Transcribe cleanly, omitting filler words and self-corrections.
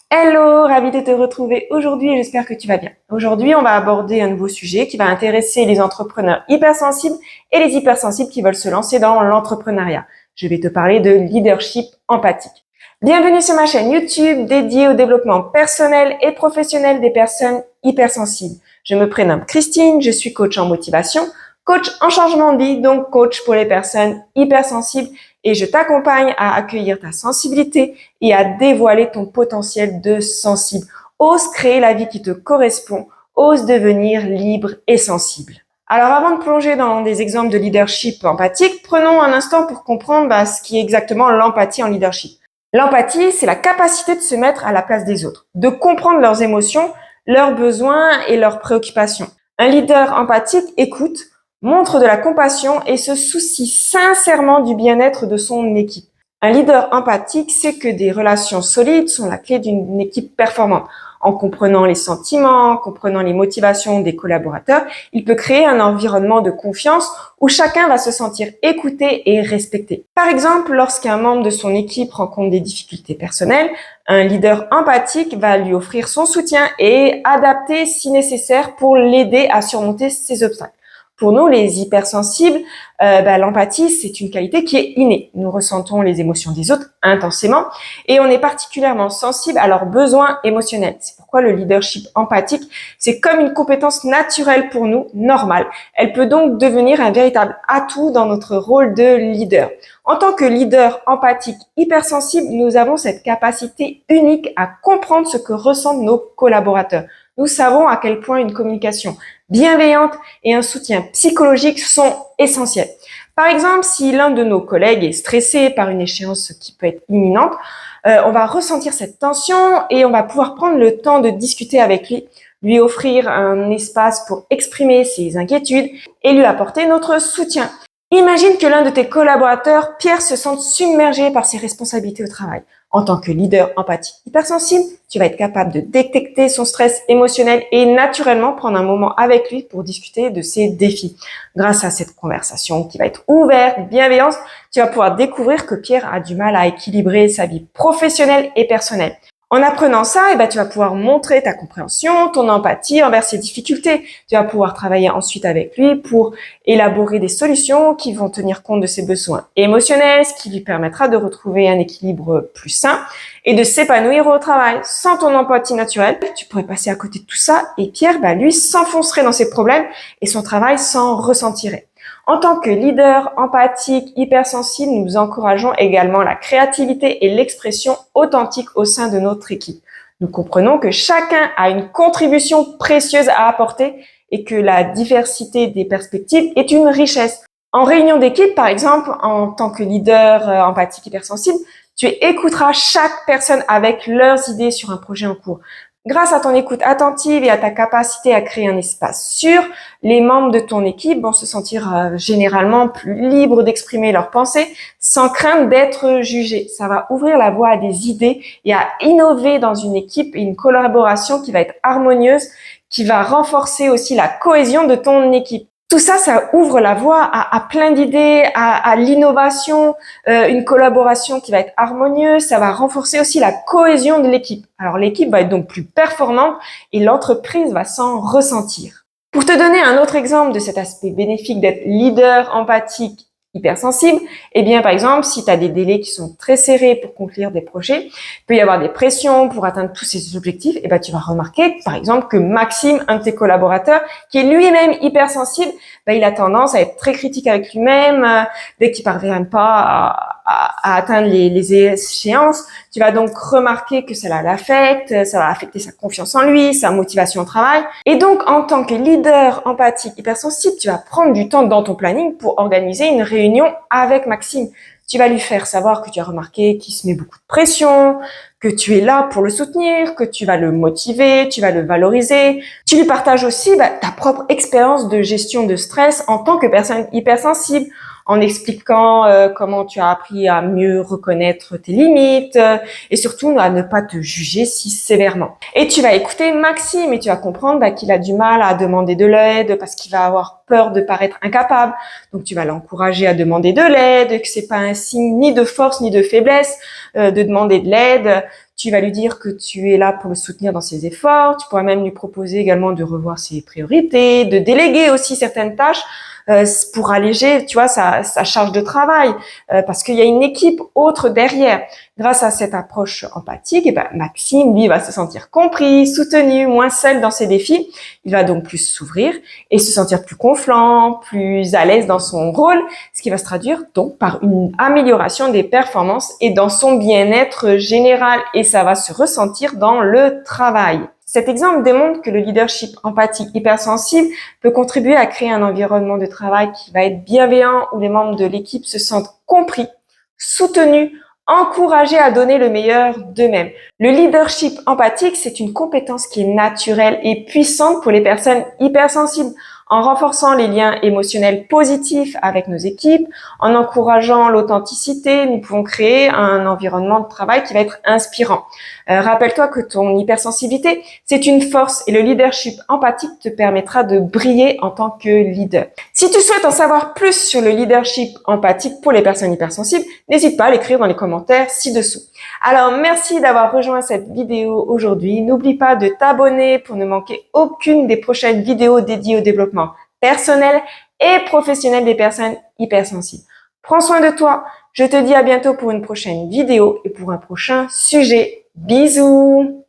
Hello, ravi de te retrouver aujourd'hui et j'espère que tu vas bien. Aujourd'hui, on va aborder un nouveau sujet qui va intéresser les entrepreneurs hypersensibles et les hypersensibles qui veulent se lancer dans l'entrepreneuriat. Je vais te parler de leadership empathique. Bienvenue sur ma chaîne YouTube dédiée au développement personnel et professionnel des personnes hypersensibles. Je me prénomme Christine, je suis coach en motivation, coach en changement de vie, donc coach pour les personnes hypersensibles et je t'accompagne à accueillir ta sensibilité et à dévoiler ton potentiel de sensible. Ose créer la vie qui te correspond, ose devenir libre et sensible. Alors avant de plonger dans des exemples de leadership empathique, prenons un instant pour comprendre ce qui est exactement l'empathie en leadership. L'empathie, c'est la capacité de se mettre à la place des autres, de comprendre leurs émotions, leurs besoins et leurs préoccupations. Un leader empathique écoute, montre de la compassion et se soucie sincèrement du bien-être de son équipe. Un leader empathique sait que des relations solides sont la clé d'une équipe performante. En comprenant les sentiments, en comprenant les motivations des collaborateurs, il peut créer un environnement de confiance où chacun va se sentir écouté et respecté. Par exemple, lorsqu'un membre de son équipe rencontre des difficultés personnelles, un leader empathique va lui offrir son soutien et adapter si nécessaire pour l'aider à surmonter ses obstacles. Pour nous, les hypersensibles, l'empathie, c'est une qualité qui est innée. Nous ressentons les émotions des autres intensément et on est particulièrement sensible à leurs besoins émotionnels. C'est pourquoi le leadership empathique, c'est comme une compétence naturelle pour nous, normale. Elle peut donc devenir un véritable atout dans notre rôle de leader. En tant que leader empathique hypersensible, nous avons cette capacité unique à comprendre ce que ressentent nos collaborateurs. Nous savons à quel point une communication bienveillante et un soutien psychologique sont essentiels. Par exemple, si l'un de nos collègues est stressé par une échéance qui peut être imminente, on va ressentir cette tension et on va pouvoir prendre le temps de discuter avec lui offrir un espace pour exprimer ses inquiétudes et lui apporter notre soutien. Imagine que l'un de tes collaborateurs, Pierre, se sente submergé par ses responsabilités au travail. En tant que leader empathique hypersensible, tu vas être capable de détecter son stress émotionnel et naturellement prendre un moment avec lui pour discuter de ses défis. Grâce à cette conversation qui va être ouverte, bienveillante, tu vas pouvoir découvrir que Pierre a du mal à équilibrer sa vie professionnelle et personnelle. En apprenant ça, tu vas pouvoir montrer ta compréhension, ton empathie envers ses difficultés. Tu vas pouvoir travailler ensuite avec lui pour élaborer des solutions qui vont tenir compte de ses besoins émotionnels, ce qui lui permettra de retrouver un équilibre plus sain et de s'épanouir au travail. Sans ton empathie naturelle, tu pourrais passer à côté de tout ça et Pierre, lui, s'enfoncerait dans ses problèmes et son travail s'en ressentirait. En tant que leader empathique, hypersensible, nous encourageons également la créativité et l'expression authentique au sein de notre équipe. Nous comprenons que chacun a une contribution précieuse à apporter et que la diversité des perspectives est une richesse. En réunion d'équipe, par exemple, en tant que leader empathique hypersensible, tu écouteras chaque personne avec leurs idées sur un projet en cours. Grâce à ton écoute attentive et à ta capacité à créer un espace sûr, les membres de ton équipe vont se sentir généralement plus libres d'exprimer leurs pensées sans crainte d'être jugés. Ça va ouvrir la voie à des idées et à innover dans une équipe et une collaboration qui va être harmonieuse, qui va renforcer aussi la cohésion de ton équipe. Tout ça, ça ouvre la voie à plein d'idées, à l'innovation, une collaboration qui va être harmonieuse. Ça va renforcer aussi la cohésion de l'équipe. Alors l'équipe va être donc plus performante et l'entreprise va s'en ressentir. Pour te donner un autre exemple de cet aspect bénéfique d'être leader empathique hypersensible, par exemple, si tu as des délais qui sont très serrés pour conclure des projets, il peut y avoir des pressions pour atteindre tous ces objectifs, tu vas remarquer, par exemple, que Maxime, un de tes collaborateurs, qui est lui-même hypersensible, il a tendance à être très critique avec lui-même, dès qu'il parvient pas à atteindre les échéances. Tu vas donc remarquer que ça l'affecte, ça va affecter sa confiance en lui, sa motivation au travail. Et donc, en tant que leader empathique hypersensible, tu vas prendre du temps dans ton planning pour organiser une réunion avec Maxime. Tu vas lui faire savoir que tu as remarqué qu'il se met beaucoup de pression, que tu es là pour le soutenir, que tu vas le motiver, tu vas le valoriser. Tu lui partages aussi ta propre expérience de gestion de stress en tant que personne hypersensible, en expliquant comment tu as appris à mieux reconnaître tes limites et surtout à ne pas te juger si sévèrement. Et tu vas écouter Maxime et tu vas comprendre qu'il a du mal à demander de l'aide parce qu'il va avoir peur de paraître incapable. Donc tu vas l'encourager à demander de l'aide, que c'est pas un signe ni de force ni de faiblesse de demander de l'aide. Tu vas lui dire que tu es là pour le soutenir dans ses efforts. Tu pourras même lui proposer également de revoir ses priorités, de déléguer aussi certaines tâches pour alléger, tu vois, sa charge de travail, parce qu'il y a une équipe autre derrière. Grâce à cette approche empathique, et ben Maxime, lui, va se sentir compris, soutenu, moins seul dans ses défis. Il va donc plus s'ouvrir et se sentir plus confiant, plus à l'aise dans son rôle, ce qui va se traduire donc par une amélioration des performances et dans son bien-être général. Et ça va se ressentir dans le travail. Cet exemple démontre que le leadership empathique hypersensible peut contribuer à créer un environnement de travail qui va être bienveillant, où les membres de l'équipe se sentent compris, soutenus, encouragés à donner le meilleur d'eux-mêmes. Le leadership empathique, c'est une compétence qui est naturelle et puissante pour les personnes hypersensibles. En renforçant les liens émotionnels positifs avec nos équipes, en encourageant l'authenticité, nous pouvons créer un environnement de travail qui va être inspirant. Rappelle-toi que ton hypersensibilité, c'est une force et le leadership empathique te permettra de briller en tant que leader. Si tu souhaites en savoir plus sur le leadership empathique pour les personnes hypersensibles, n'hésite pas à l'écrire dans les commentaires ci-dessous. Alors, merci d'avoir rejoint cette vidéo aujourd'hui. N'oublie pas de t'abonner pour ne manquer aucune des prochaines vidéos dédiées au développement personnel et professionnel des personnes hypersensibles. Prends soin de toi. Je te dis à bientôt pour une prochaine vidéo et pour un prochain sujet. Bisous!